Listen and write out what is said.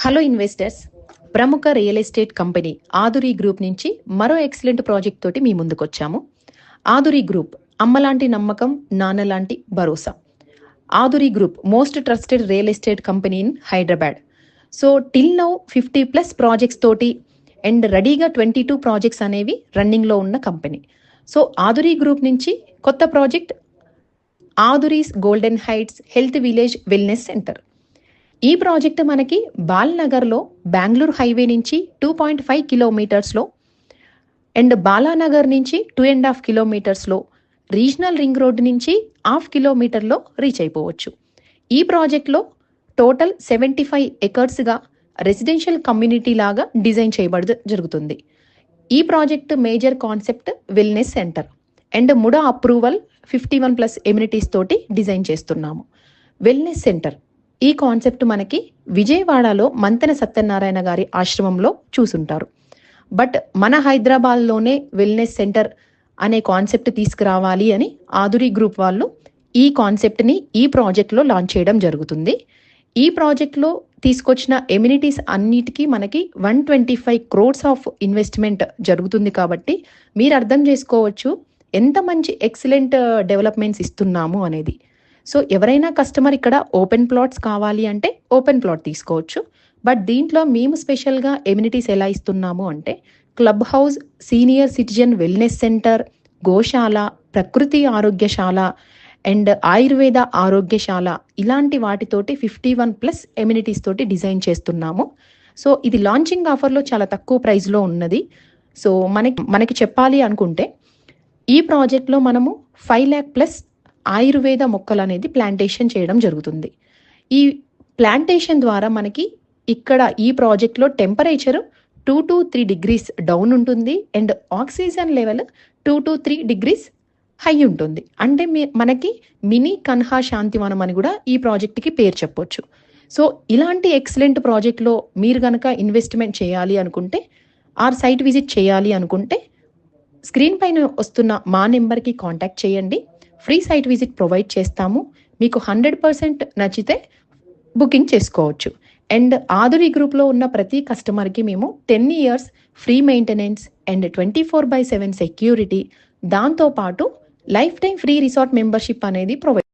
Hello investors. ప్రముఖ real estate company Aduri group నుంచి మరో ఎక్సలెంట్ ప్రాజెక్ట్ తోటి మీ ముందుకొచ్చాము. ఆదురి గ్రూప్ అమ్మలాంటి నమ్మకం, నాన్నలాంటి భరోసా. Aduri group most trusted real estate company in Hyderabad. So till now 50+ projects తోటి and రెడీగా 22 ప్రాజెక్ట్స్ అనేవి రన్నింగ్లో ఉన్న కంపెనీ. సో ఆదురి గ్రూప్ నుంచి కొత్త project Aduri's golden heights health village wellness centre. ఈ ప్రాజెక్ట్ మనకి బాల్నగర్లో బెంగళూరు హైవే నుంచి 2.5 కిలోమీటర్స్లో అండ్ బాలానగర్ నుంచి 2.5 కిలోమీటర్స్లో, రీజనల్ రింగ్ రోడ్ నుంచి 1/2 కిలోమీటర్లో రీచ్ అయిపోవచ్చు. ఈ ప్రాజెక్ట్లో టోటల్ 75 ఎకర్స్గా రెసిడెన్షియల్ కమ్యూనిటీ లాగా డిజైన్ చేయబడి జరుగుతుంది. ఈ project major concept wellness centre and MUDA approval 51+ amenities తోటి డిజైన్ చేస్తున్నాము. వెల్నెస్ సెంటర్ ఈ కాన్సెప్ట్ మనకి విజయవాడలో మంతెన సత్యనారాయణ గారి ఆశ్రమంలో చూసుంటారు. బట్ మన హైదరాబాద్లోనే వెల్నెస్ సెంటర్ అనే కాన్సెప్ట్ తీసుకురావాలి అని ఆదురి గ్రూప్ వాళ్ళు ఈ కాన్సెప్ట్ని ఈ ప్రాజెక్ట్లో లాంచ్ చేయడం జరుగుతుంది. ఈ ప్రాజెక్ట్లో తీసుకొచ్చిన ఎమ్యూనిటీస్ అన్నిటికీ మనకి 125 crores ఆఫ్ ఇన్వెస్ట్మెంట్ జరుగుతుంది. కాబట్టి మీరు అర్థం చేసుకోవచ్చు ఎంత మంచి ఎక్సలెంట్ డెవలప్మెంట్స్ ఇస్తున్నాము అనేది. సో ఎవరైనా కస్టమర్ ఇక్కడ ఓపెన్ ప్లాట్స్ కావాలి అంటే ఓపెన్ ప్లాట్ తీసుకోవచ్చు. బట్ దీంట్లో మేము స్పెషల్గా ఎమ్యూనిటీస్ ఎలా ఇస్తున్నాము అంటే club house, senior citizen wellness centre, గోశాల, ప్రకృతి ఆరోగ్యశాల అండ్ ఆయుర్వేద ఆరోగ్యశాల ఇలాంటి వాటితోటి 51+ ఎమ్యూనిటీస్ తోటి డిజైన్ చేస్తున్నాము. సో ఇది లాంచింగ్ ఆఫర్లో చాలా తక్కువ ప్రైస్లో ఉన్నది. సో మనకి చెప్పాలి అనుకుంటే ఈ ప్రాజెక్ట్లో మనము 5 lakh+ ఆయుర్వేద మొక్కలు అనేది ప్లాంటేషన్ చేయడం జరుగుతుంది. ఈ ప్లాంటేషన్ ద్వారా మనకి ఇక్కడ ఈ ప్రాజెక్ట్లో టెంపరేచర్ 2 to 3 degrees డౌన్ ఉంటుంది and oxygen level 2 to 3 degrees high ఉంటుంది. అంటే మనకి మినీ కన్హా శాంతివనం అని కూడా ఈ ప్రాజెక్ట్కి పేరు చెప్పొచ్చు. సో ఇలాంటి ఎక్సలెంట్ ప్రాజెక్ట్లో మీరు కనుక ఇన్వెస్ట్మెంట్ చేయాలి అనుకుంటే ఆర్ సైట్ విజిట్ చేయాలి అనుకుంటే స్క్రీన్ పైన వస్తున్న మా నెంబర్కి కాంటాక్ట్ చేయండి. ఫ్రీ సైట్ విజిట్ ప్రొవైడ్ చేస్తాము. మీకు 100% నచ్చితే బుకింగ్ చేసుకోవచ్చు. అండ్ ఆదురి గ్రూప్లో ఉన్న ప్రతి కస్టమర్కి మేము 10 years free maintenance and 24/7 security, దాంతోపాటు lifetime free resort membership అనేది ప్రొవైడ్